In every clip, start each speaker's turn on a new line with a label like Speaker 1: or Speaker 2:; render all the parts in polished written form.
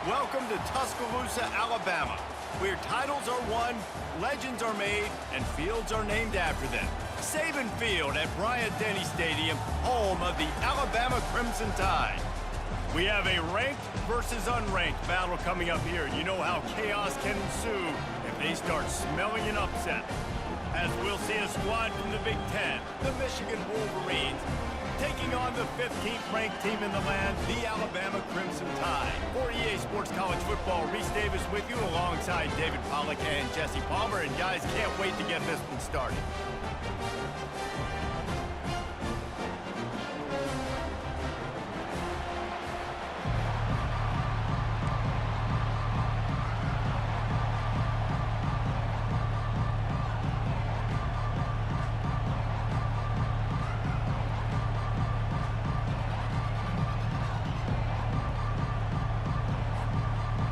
Speaker 1: Welcome to Tuscaloosa, Alabama, where titles are won, legends are made, and fields are named after them. Saban Field at Bryant-Denny Stadium, home of the Alabama Crimson Tide. We have a ranked versus unranked battle coming up here. You know how chaos can ensue if they start smelling an upset. As we'll see a squad from the Big Ten, the Michigan Wolverines, taking on the 15th ranked team in the land, the Alabama Crimson Tide. For EA Sports College Football, Reese Davis with you alongside David Pollack and Jesse Palmer. And guys, can't wait to get this one started.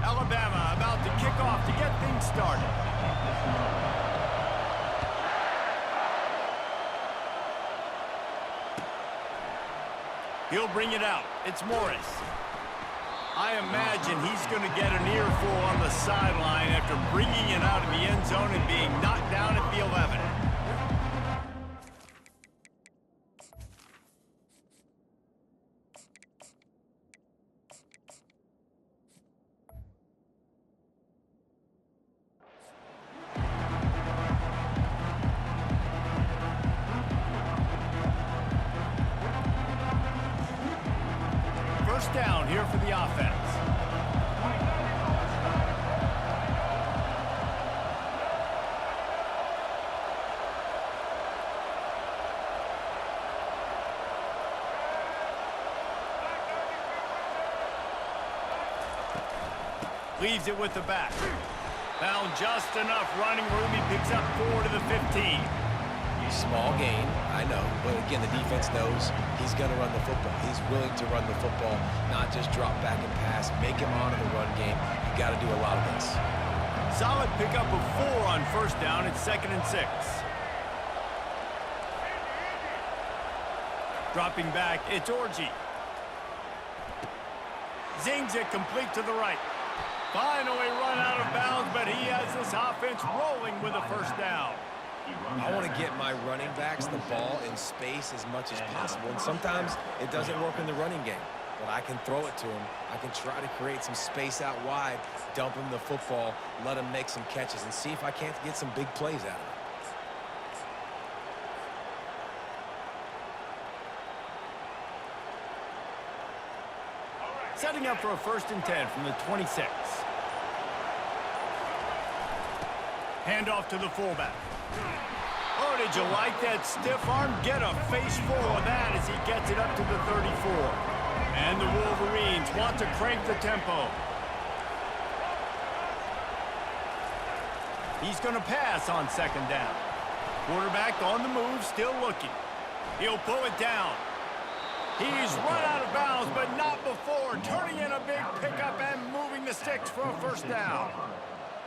Speaker 1: Alabama about to kick off to get things started. He'll bring it out. It's Morris. I imagine he's going to get an earful on the sideline after bringing it out of the end zone and being knocked down at the 11. First down here for the offense. Leaves it with the back. Found just enough running room. He picks up 4 to the 15.
Speaker 2: Small gain, I know, but again, the defense knows he's going to run the football. He's willing to run the football, not just drop back and pass, make him honor the run game. You got to do a lot of this.
Speaker 1: Solid pickup of 4 on first down. It's 2nd and 6. Dropping back, it's Orji. Zings it complete to the right. Finally run out of bounds, but he has this offense rolling with a first down.
Speaker 2: I want to get my running backs the ball in space as much as possible, and sometimes it doesn't work in the running game, but I can throw it to him. I can try to create some space out wide, dump him the football, let him make some catches, and see if I can't get some big plays out of it.
Speaker 1: Setting up for a 1st and 10 from the 26. Handoff to the fullback. Oh, did you like that stiff arm? Get a face full of that as he gets it up to the 34. And the Wolverines want to crank the tempo. He's going to pass on 2nd down. Quarterback on the move, still looking. He'll pull it down. He's run out of bounds, but not before. Turning in a big pickup and moving the sticks for a 1st down.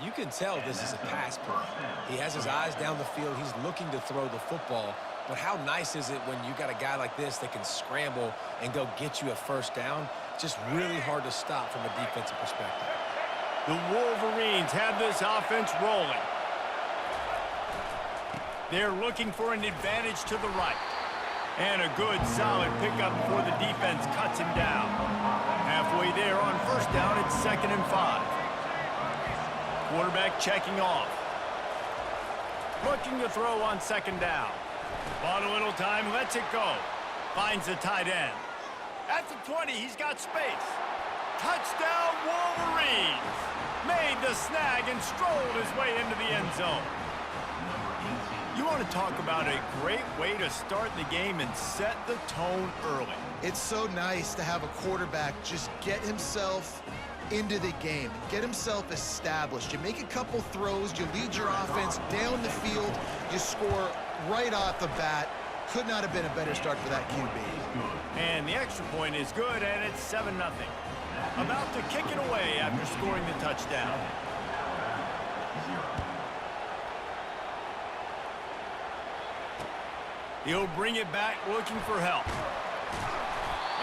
Speaker 2: You can tell this is a pass play. He has his eyes down the field. He's looking to throw the football. But how nice is it when you got a guy like this that can scramble and go get you a 1st down? Just really hard to stop from a defensive perspective.
Speaker 1: The Wolverines have this offense rolling. They're looking for an advantage to the right. And a good, solid pickup before the defense cuts him down. Halfway there on 1st down, it's 2nd and 5. Quarterback checking off. Looking to throw on 2nd down. Bought a little time, lets it go. Finds the tight end. At the 20, he's got space. Touchdown, Wolverines! Made the snag and strolled his way into the end zone. You want to talk about a great way to start the game and set the tone early.
Speaker 3: It's so nice to have a quarterback just get himself into the game, get himself established. You make a couple throws, you lead your offense down the field, you score right off the bat. Could not have been a better start for that QB.
Speaker 1: And the extra point is good, and it's 7-0. About to kick it away after scoring the touchdown. He'll bring it back looking for help.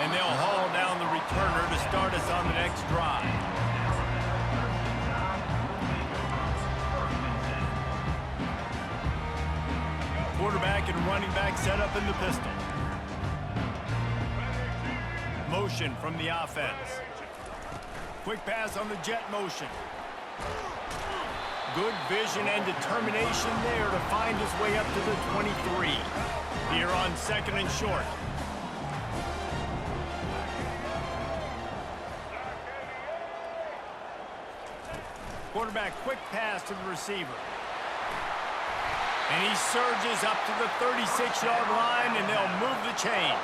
Speaker 1: And they'll haul down the returner to start us on the next drive. Quarterback and running back set up in the pistol. Motion from the offense. Quick pass on the jet motion. Good vision and determination there to find his way up to the 23. Here on 2nd and short. Quarterback quick pass to the receiver. And he surges up to the 36-yard line, and they'll move the chain.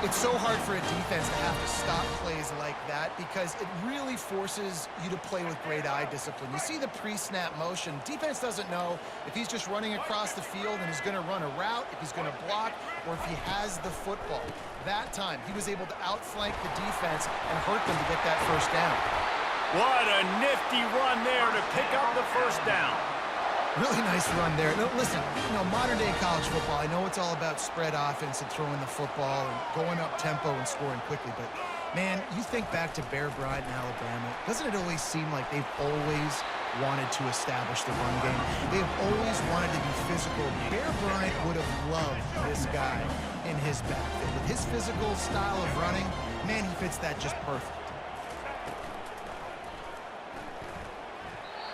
Speaker 3: It's so hard for a defense to have to stop plays like that because it really forces you to play with great eye discipline. You see the pre-snap motion. Defense doesn't know if he's just running across the field and he's going to run a route, if he's going to block, or if he has the football. That time, he was able to outflank the defense and hurt them to get that first down.
Speaker 1: What a nifty run there to pick up the first down.
Speaker 3: Really nice run there. No, listen, modern-day college football, I know it's all about spread offense and throwing the football and going up tempo and scoring quickly, but, man, you think back to Bear Bryant in Alabama, doesn't it always seem like they've always wanted to establish the run game? They've always wanted to be physical. Bear Bryant would have loved this guy in his backfield. With his physical style of running, man, he fits that just perfect.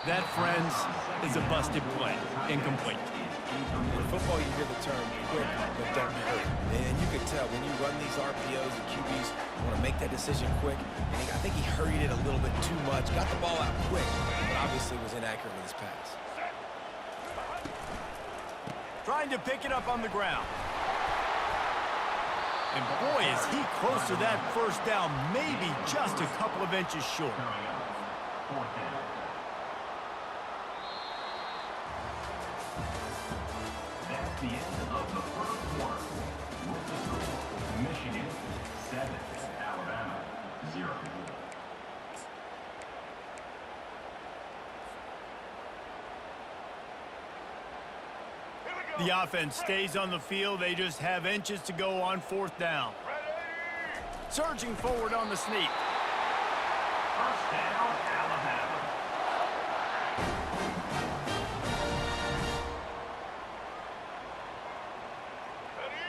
Speaker 1: That, friends, is a busted play. Incomplete.
Speaker 2: In football, you hear the term quick, but don't hurt. And you can tell when you run these RPOs, the QBs want to make that decision quick. And I think he hurried it a little bit too much, got the ball out quick, but obviously was inaccurate with his pass.
Speaker 1: Trying to pick it up on the ground. And boy, is he close to that first down, maybe just a couple of inches short.
Speaker 4: The end of the first quarter. Michigan 7, Alabama 0.
Speaker 1: The offense stays on the field. They just have inches to go on 4th down. Surging forward on the sneak.
Speaker 4: First down, Alabama.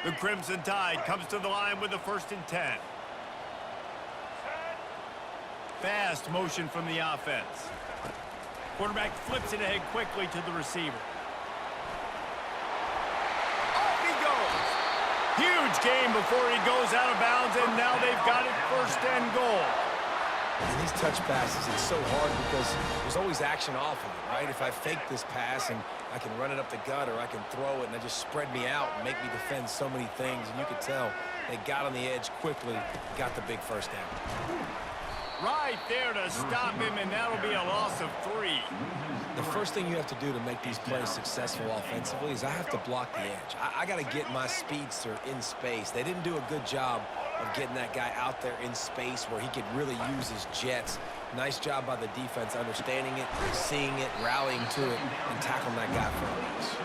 Speaker 1: The Crimson Tide comes to the line with the 1st and 10. Fast motion from the offense. Quarterback flips it ahead quickly to the receiver. Off he goes. Huge gain before he goes out of bounds, and now they've got it 1st and goal.
Speaker 2: And these touch passes, it's so hard because there's always action off of it, right? If I fake this pass and I can run it up the gut or I can throw it and I just spread me out and make me defend so many things. And you could tell they got on the edge quickly, got the big first down.
Speaker 1: Right there to stop him, and that'll be a loss of 3.
Speaker 2: The first thing you have to do to make these plays successful offensively is I have to block the edge. I got to get my speedster in space. They didn't do a good job of getting that guy out there in space where he could really use his jets. Nice job by the defense understanding it, seeing it, rallying to it, and tackling that guy for a loss.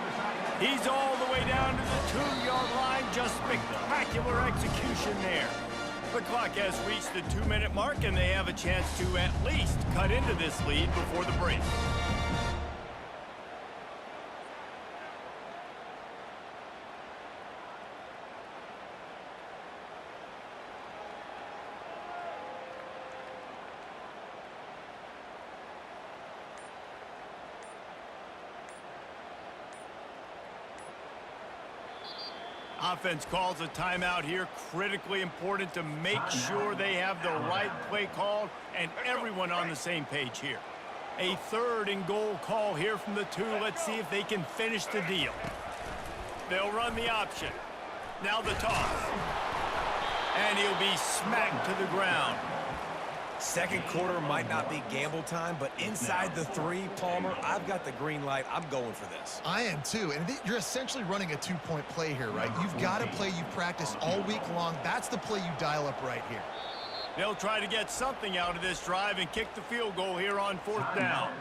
Speaker 1: He's all the way down to the 2-yard line. Just spectacular execution there. The clock has reached the 2-minute mark, and they have a chance to at least cut into this lead before the break. Offense calls a timeout here. Critically important to make sure they have the right play called and everyone on the same page here. A 3rd and goal call here from the 2. Let's see if they can finish the deal. They'll run the option. Now the toss. And he'll be smacked to the ground.
Speaker 2: Second quarter might not be gamble time, but inside the 3, Palmer, I've got the green light. I'm going for this.
Speaker 3: I am too, and you're essentially running a 2-point play here, right? You've got a play you practice all week long. That's the play you dial up right here.
Speaker 1: They'll try to get something out of this drive and kick the field goal here on 4th down.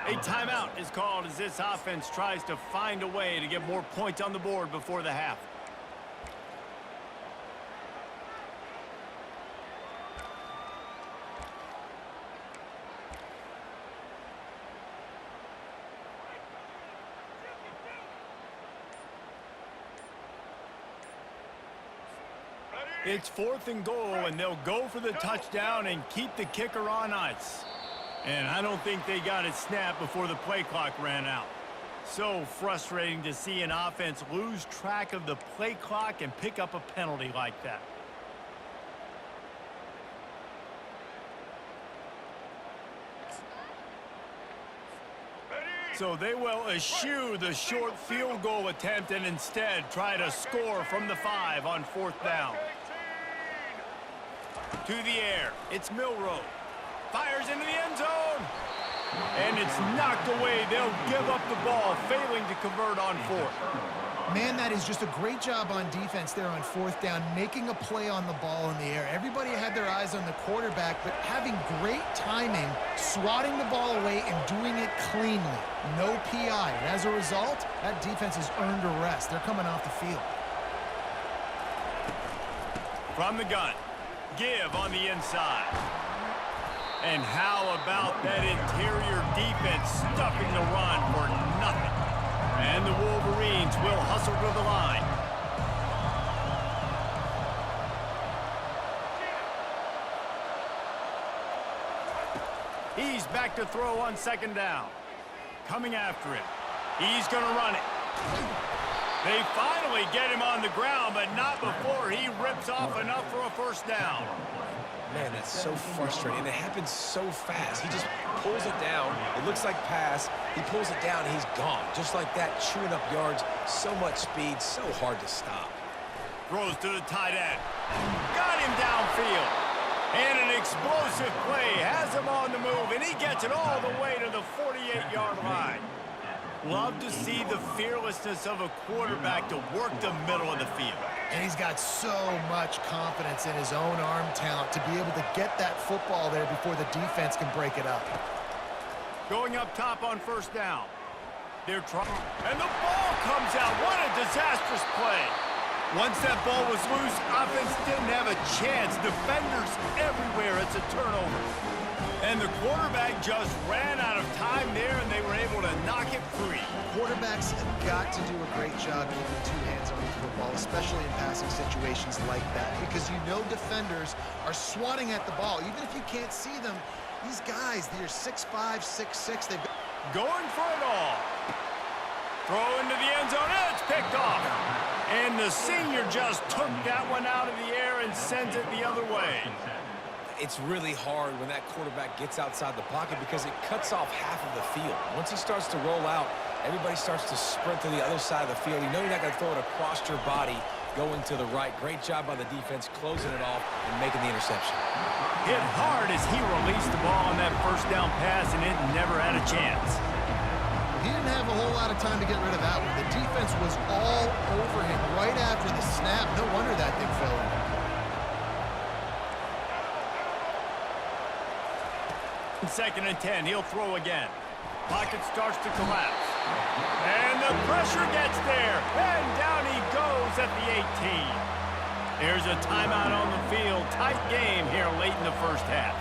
Speaker 1: A timeout is called as this offense tries to find a way to get more points on the board before the half. It's 4th and goal, and they'll go for the touchdown and keep the kicker on ice. And I don't think they got it snapped before the play clock ran out. So frustrating to see an offense lose track of the play clock and pick up a penalty like that. So they will eschew the short field goal attempt and instead try to score from the 5 on 4th down. To the air, it's Milroe. Fires into the end zone. And it's knocked away. They'll give up the ball, failing to convert on 4th.
Speaker 3: Man, that is just a great job on defense there on 4th down, making a play on the ball in the air. Everybody had their eyes on the quarterback, but having great timing, swatting the ball away and doing it cleanly. No PI. And as a result, that defense has earned a rest. They're coming off the field.
Speaker 1: From the gun. Give on the inside. And how about that interior defense stuffing the run for nothing? And the Wolverines will hustle to the line. He's back to throw on 2nd down. Coming after him. He's going to run it. They finally get him on the ground, but not before he rips off enough for a 1st down.
Speaker 2: Man, that's so frustrating. And it happens so fast. He just pulls it down. It looks like pass. He pulls it down, and he's gone. Just like that, chewing up yards. So much speed, so hard to stop.
Speaker 1: Throws to the tight end. Got him downfield. And an explosive play has him on the move, and he gets it all the way to the 48-yard line. Love to see the fearlessness of a quarterback to work the middle of the field.
Speaker 3: And he's got so much confidence in his own arm talent to be able to get that football there before the defense can break it up.
Speaker 1: Going up top on 1st down. They're trying. And the ball comes out. What a disastrous play. Once that ball was loose, offense didn't have a chance. Defenders everywhere. It's a turnover. And the quarterback just ran out of time there, and they were able to knock it free.
Speaker 3: Quarterbacks have got to do a great job keeping 2 hands on the football, especially in passing situations like that, because you know defenders are swatting at the ball. Even if you can't see them, these guys, they're 6'5", 6'6", they've got...
Speaker 1: Going for it all. Throw into the end zone, and it's picked off. And the senior just took that one out of the air and sends it the other way.
Speaker 2: It's really hard when that quarterback gets outside the pocket because it cuts off half of the field. Once he starts to roll out, everybody starts to sprint to the other side of the field. You know you're not going to throw it across your body going to the right. Great job by the defense closing it off and making the interception.
Speaker 1: Hit hard as he released the ball on that 1st down pass, and it never had a chance.
Speaker 3: He didn't have a whole lot of time to get rid of that one. The defense was all over him right after the snap. No wonder that thing fell in.
Speaker 1: 2nd and 10, he'll throw again. Pocket starts to collapse. And the pressure gets there. And down he goes at the 18. There's a timeout on the field. Tight game here late in the 1st half.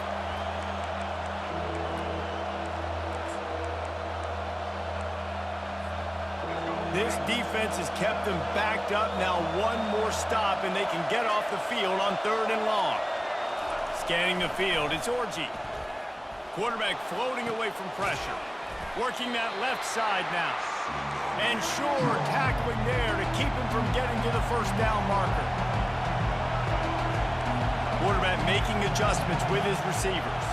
Speaker 1: This defense has kept them backed up. Now one more stop, and they can get off the field on 3rd and long. Scanning the field, it's Orji. Quarterback floating away from pressure. Working that left side now. And sure, tackling there to keep him from getting to the 1st down marker. Quarterback making adjustments with his receivers.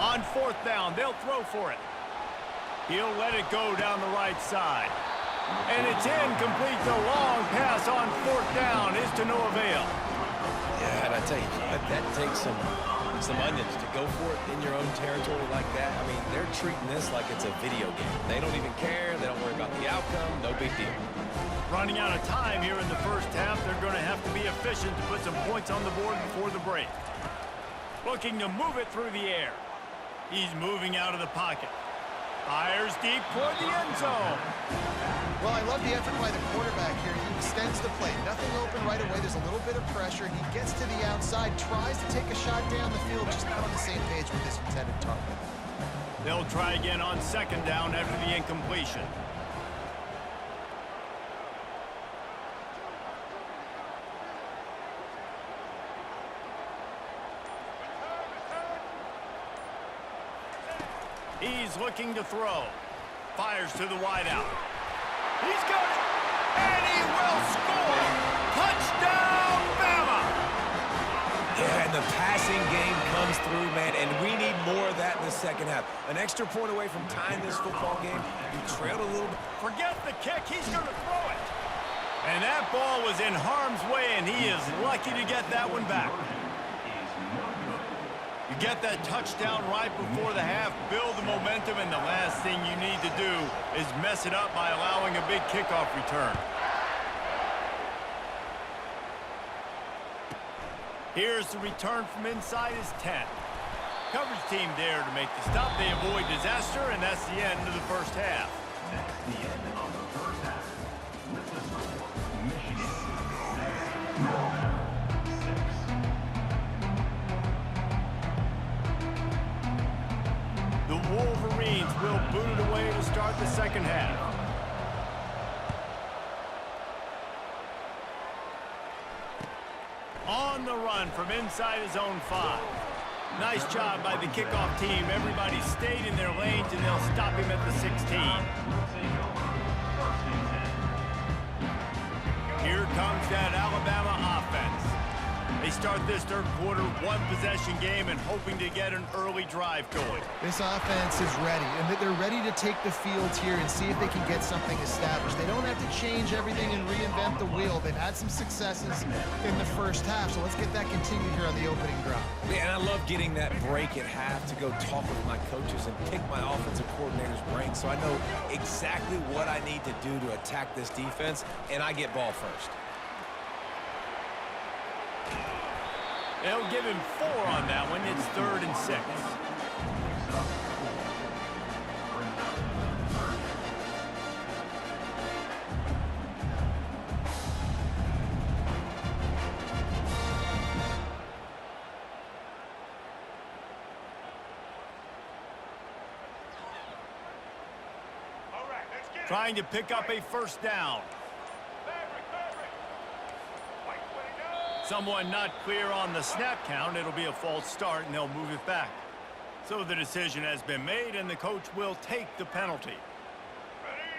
Speaker 1: On 4th down, they'll throw for it. He'll let it go down the right side. And it's incomplete. The long pass on 4th down is to no avail.
Speaker 2: Yeah, and I tell you, that takes some onions to go for it in your own territory like that. I mean, they're treating this like it's a video game. They don't even care. They don't worry about the outcome. No big deal.
Speaker 1: Running out of time here in the first half, they're going to have to be efficient to put some points on the board before the break. Looking to move it through the air. He's moving out of the pocket. Fires deep toward the end zone.
Speaker 3: Well, I love the effort by the quarterback here. He extends the play. Nothing open right away. There's a little bit of pressure. He gets to the outside, tries to take a shot down the field, just not on the same page with his intended target.
Speaker 1: They'll try again on 2nd down after the incompletion. He's looking to throw. Fires to the wideout. He's got it, and he will score! Touchdown, Bama!
Speaker 2: Yeah, and the passing game comes through, man, and we need more of that in the second half. An extra point away from tying this football game. You trailed a little bit.
Speaker 1: Forget the kick, he's going to throw it. And that ball was in harm's way, and he is lucky to get that one back. You get that touchdown right before the half, build the momentum, and the last thing you need to do is mess it up by allowing a big kickoff return. Here's the return from inside his 10. Coverage team there to make the stop. They avoid disaster, and that's the end of the first half.
Speaker 4: That's the end of the first half. With the score, Michigan 6, Alabama 6.
Speaker 1: The Wolverines will boot it away to start the second half. On the run from inside his own 5. Nice job by the kickoff team. Everybody stayed in their lanes, and they'll stop him at the 16. Here comes that Alabama offense. They start this third quarter, one-possession game, and hoping to get an early drive going.
Speaker 3: This offense is ready, and they're ready to take the field here and see if they can get something established. They don't have to change everything and reinvent the wheel. They've had some successes in the first half, so let's get that continued here on the opening drive.
Speaker 2: Yeah, and I love getting that break at half to go talk with my coaches and pick my offensive coordinator's brain so I know exactly what I need to do to attack this defense, and I get ball first.
Speaker 1: They'll give him 4 on that one. It's 3rd and 6. Trying to pick up a first down. Someone not clear on the snap count. It'll be a false start, and they'll move it back. So the decision has been made, and the coach will take the penalty.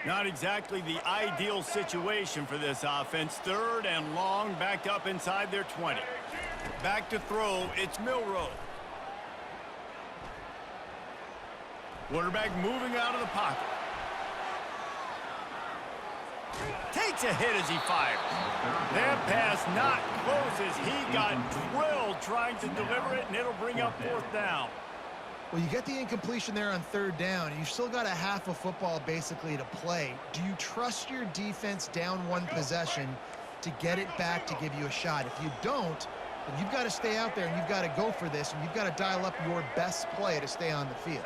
Speaker 1: Not exactly the ideal situation for this offense. 3rd and long, backed up inside their 20. Back to throw, it's Milroe. Quarterback moving out of the pocket. Takes a hit as he fires. That pass not close as he got drilled trying to deliver it, and it'll bring up 4th down.
Speaker 3: Well, you get the incompletion there on 3rd down. You've still got a half of football basically to play. Do you trust your defense down one possession to get it back to give you a shot? If you don't, then you've got to stay out there and you've got to go for this, and you've got to dial up your best play to stay on the field.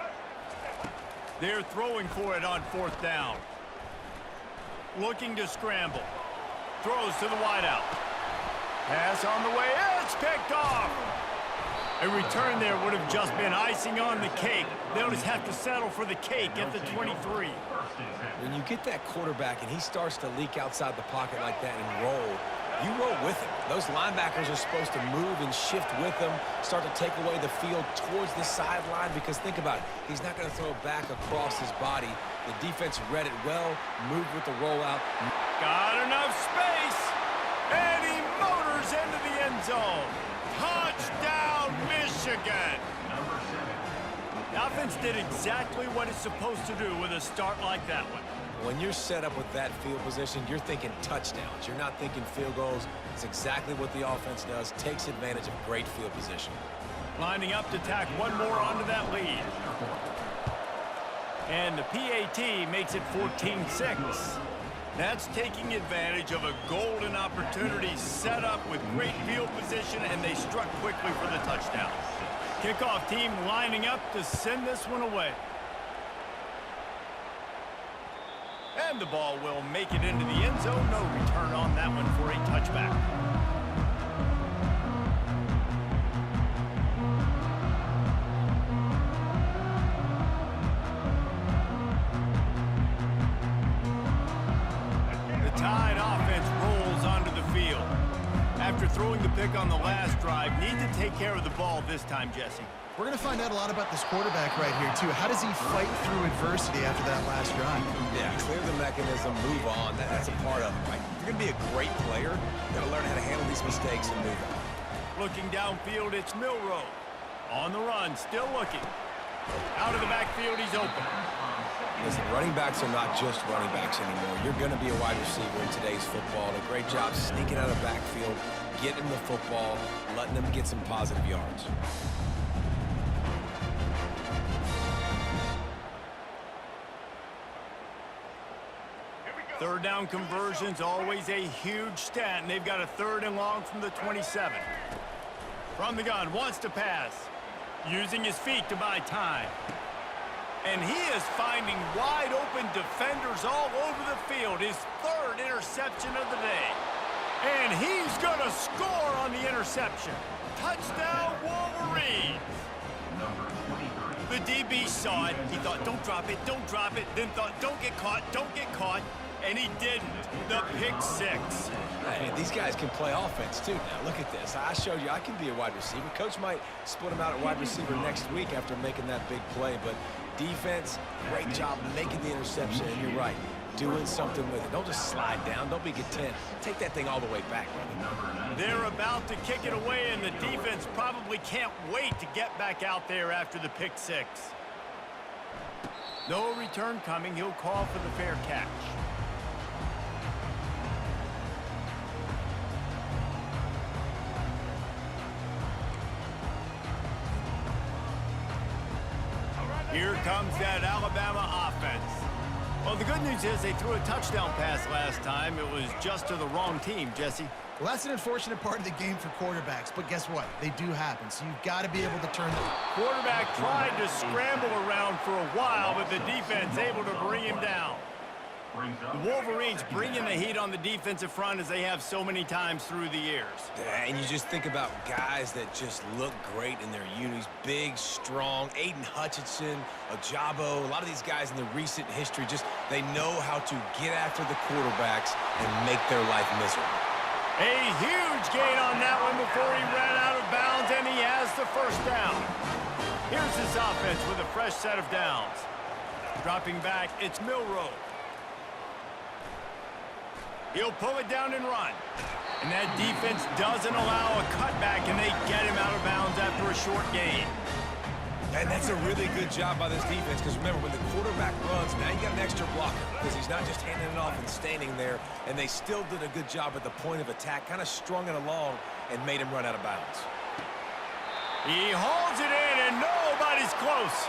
Speaker 1: They're throwing for it on 4th down. Looking to scramble. Throws to the wideout. Pass on the way. It's picked off. A return there would have just been icing on the cake. They'll just have to settle for the cake at the 23.
Speaker 2: When you get that quarterback and he starts to leak outside the pocket like that and roll, you roll with him. Those linebackers are supposed to move and shift with him, start to take away the field towards the sideline, because think about it. He's not going to throw it back across his body. The defense read it well, moved with the rollout.
Speaker 1: Got enough space, and he motors into the end zone. Touchdown, Michigan. The offense did exactly what it's supposed to do with a start like that one.
Speaker 2: When you're set up with that field position, you're thinking touchdowns. You're not thinking field goals. It's exactly what the offense does, takes advantage of great field position.
Speaker 1: Lining up to tack one more onto that lead. And the PAT makes it 14-6. That's taking advantage of a golden opportunity set up with great field position, and they struck quickly for the touchdown. Kickoff team lining up to send this one away. And the ball will make it into the end zone. No return on that one for a touchback. The Tide offense rolls onto the field. After throwing the pick on the last drive, need to take care of the ball this time, Jesse.
Speaker 3: We're going to find out a lot about this quarterback right here, too. How does he fight through adversity after that last drive?
Speaker 2: Yeah, clear the mechanism, move on. That's a part of it, right? If you're going to be a great player, you got to learn how to handle these mistakes and move on.
Speaker 1: Looking downfield, it's Milroe. On the run, still looking. Out of the backfield, he's open.
Speaker 2: Listen, running backs are not just running backs anymore. You're going to be a wide receiver in today's football. A great job sneaking out of the backfield, getting the football, letting them get some positive yards.
Speaker 1: Third down conversion's always a huge stat, and they've got a 3rd and long from the 27. From the gun, wants to pass. Using his feet to buy time. And he is finding wide open defenders all over the field. His 3rd interception of the day. And he's going to score on the interception. Touchdown, Wolverines! The DB saw it. He thought, don't drop it, don't drop it. Then thought, don't get caught, don't get caught. And he didn't. The pick 6.
Speaker 2: Hey, these guys can play offense, too. Now, look at this. I showed you I can be a wide receiver. Coach might split him out at wide receiver next week after making that big play. But defense, great job making the interception. And you're right, doing something with it. Don't just slide down. Don't be content. Take that thing all the way back, brother.
Speaker 1: They're about to kick it away, and the defense probably can't wait to get back out there after the pick 6. No return coming. He'll call for the fair catch. Here comes that Alabama offense. Well, the good news is they threw a touchdown pass last time. It was just to the wrong team, Jesse.
Speaker 3: Well, that's an unfortunate part of the game for quarterbacks, but guess what? They do happen, so you've got to be able to turn them.
Speaker 1: Quarterback tried to scramble around for a while, but the defense able to bring him down. The Wolverines bringing the heat on the defensive front as they have so many times through the years.
Speaker 2: Yeah, and you just think about guys that just look great in their unis. Big, strong, Aiden Hutchinson, Ajabo, a lot of these guys in the recent history, just they know how to get after the quarterbacks and make their life miserable.
Speaker 1: A huge gain on that one before he ran out of bounds, and he has the 1st down. Here's his offense with a fresh set of downs. Dropping back, it's Milroe. He'll pull it down and run. And that defense doesn't allow a cutback, and they get him out of bounds after a short gain.
Speaker 2: And that's a really good job by this defense, because remember, when the quarterback runs, now you got an extra blocker, because he's not just handing it off and standing there, and they still did a good job at the point of attack, kind of strung it along and made him run out of bounds.
Speaker 1: He holds it in, and nobody's close.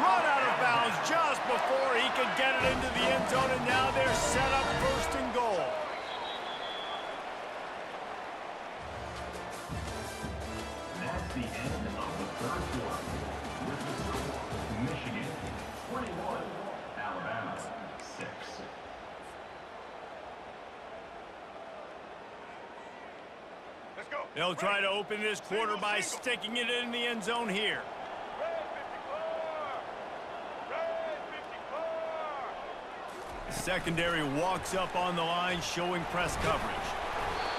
Speaker 1: Run out of bounds just before he could get it into the end zone, and now they're set up 1st and goal.
Speaker 4: That's the end of the 3rd quarter. With the score, Michigan 21, Alabama 6.
Speaker 1: They'll try to open this quarter by sticking it in the end zone here. The secondary walks up on the line, showing press coverage.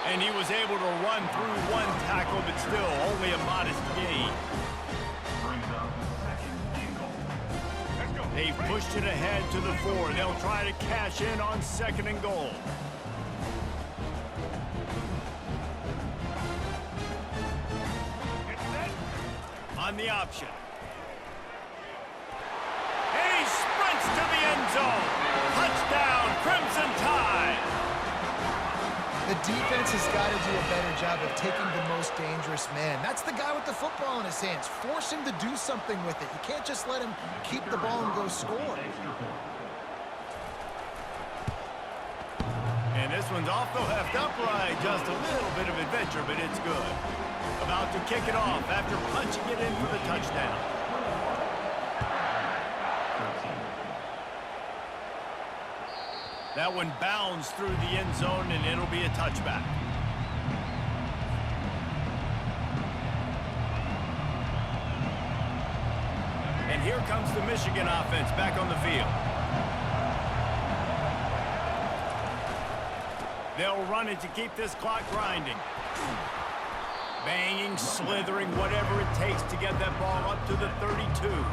Speaker 1: And he was able to run through one tackle, but still only a modest gain.
Speaker 4: Brings up the 2nd and goal.
Speaker 1: They've pushed it ahead to the 4. They'll try to cash in on 2nd and goal. On the option. And he sprints to the end zone. Touchdown.
Speaker 3: The defense has got to do a better job of taking the most dangerous man. That's the guy with the football in his hands. Force him to do something with it. You can't just let him keep the ball and go score.
Speaker 1: And this one's off the left upright. Just a little bit of adventure, but it's good. About to kick it off after punching it in for the touchdown. That one bounds through the end zone, and it'll be a touchback. And here comes the Michigan offense back on the field. They'll run it to keep this clock grinding. Banging, slithering, whatever it takes to get that ball up to the 32.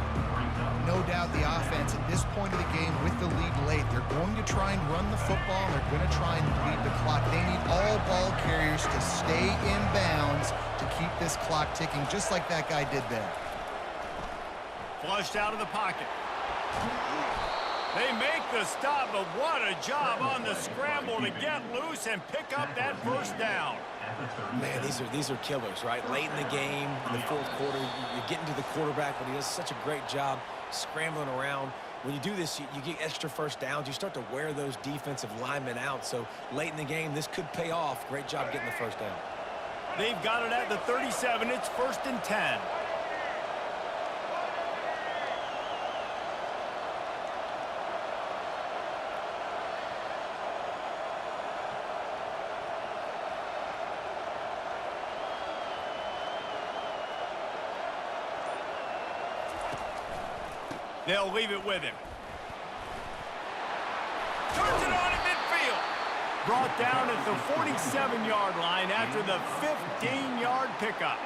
Speaker 3: No doubt the offense at this point of the game with the lead late, they're going to try and run the football, and they're going to try and bleed the clock. They need all ball carriers to stay in bounds to keep this clock ticking, just like that guy did there.
Speaker 1: Flushed out of the pocket. They make the stop, but what a job on the scramble to get loose and pick up that first down.
Speaker 2: Man, these are killers, right? Late in the game, in the fourth quarter, you're getting to the quarterback, but he does such a great job scrambling around. When you do this, you get extra first downs. You start to wear those defensive linemen out. So late in the game, this could pay off. Great job getting the first down.
Speaker 1: They've got it at the 37. It's 1st and 10. They'll leave it with him. Turns it on at midfield. Brought down at the 47-yard line after the 15-yard pickup.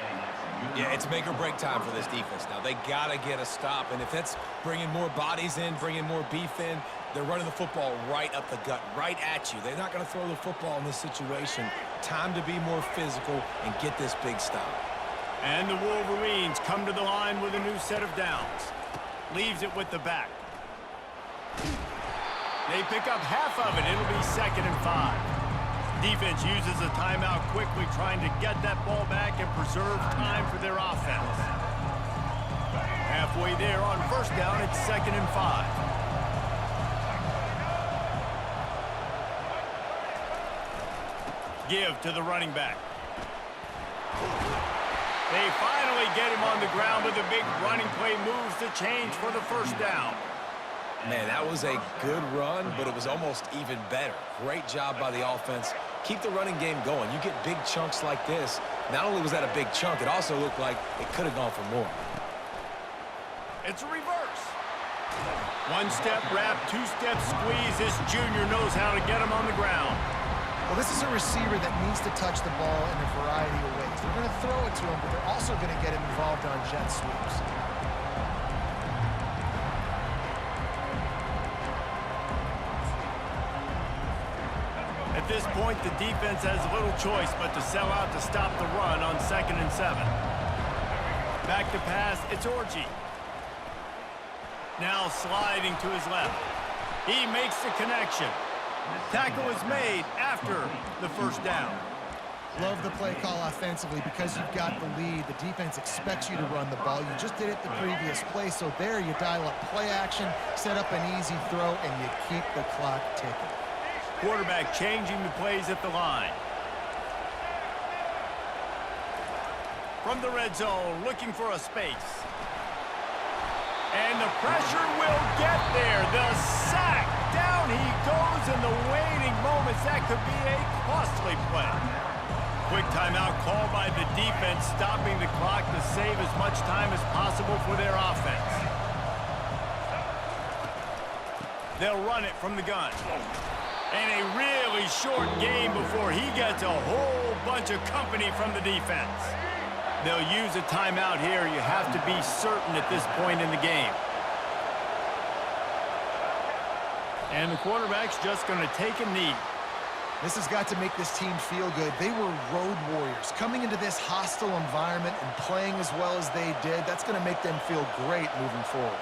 Speaker 2: Yeah, it's make or break time for this defense now. They got to get a stop, and if that's bringing more bodies in, bringing more beef in, they're running the football right up the gut, right at you. They're not going to throw the football in this situation. Time to be more physical and get this big stop.
Speaker 1: And the Wolverines come to the line with a new set of downs. Leaves it with the back. They pick up half of it. It'll be 2nd and 5. Defense uses a timeout quickly, trying to get that ball back and preserve time for their offense. Halfway there on first down, it's 2nd and 5. Give to the running back. They finally get him on the ground with a big running play, moves the change for the first down.
Speaker 2: Man, that was a good run, but it was almost even better. Great job by the offense. Keep the running game going. You get big chunks like this. Not only was that a big chunk, it also looked like it could have gone for more.
Speaker 1: It's a reverse. One-step wrap, two-step squeeze. This junior knows how to get him on the ground.
Speaker 3: Well, this is a receiver that needs to touch the ball in a variety of ways. They're going to throw it to him, but they're also going to get him involved on jet sweeps.
Speaker 1: At this point, the defense has little choice but to sell out to stop the run on 2nd and 7. Back to pass, it's Orji. Now sliding to his left. He makes the connection. Tackle is made after the first down.
Speaker 3: Love the play call offensively because you've got the lead. The defense expects you to run the ball. You just did it the previous play, so there you dial up play action, set up an easy throw, and you keep the clock ticking.
Speaker 1: Quarterback changing the plays at the line. From the red zone, looking for a space. And the pressure will get there. The sack. Down he goes in the waiting moments. That could be a costly play. Quick timeout called by the defense, stopping the clock to save as much time as possible for their offense. They'll run it from the gun. And a really short game before he gets a whole bunch of company from the defense. They'll use a timeout here. You have to be certain at this point in the game. And the quarterback's just going to take a knee.
Speaker 3: This has got to make this team feel good. They were road warriors coming into this hostile environment and playing as well as they did. That's going to make them feel great moving forward.